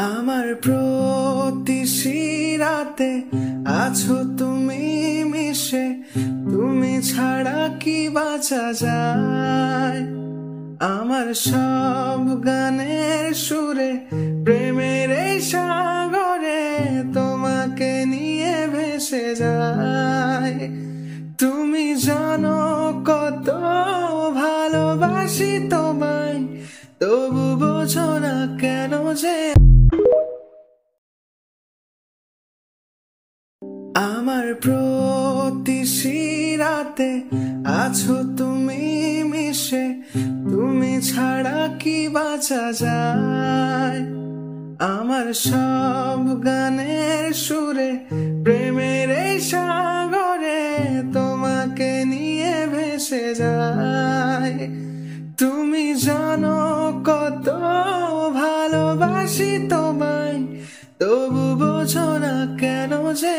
আমার প্রতি শিরাতে আছো তুমি মিশে, তুমি ছাড়া কি বাঁচা যায়। আমার সব গানের সুরে প্রেমের এই সাগরে তোমাকে নিয়ে ভেসে যায়। তুমি জানো কত ভালোবাসি তোমায়, তবু বোঝো না কেন যে আমার প্রতি শিরাতে আছো তুমি মিশে, তুমি ছাড়া কি বাঁচা যায়। আমার সব গানের সুরে প্রেমের এই সাগরে তোমাকে নিয়ে ভেসে যায়। তুমি জানো কত ভালোবাসি তোমায়, তবু বোঝো না কেন যে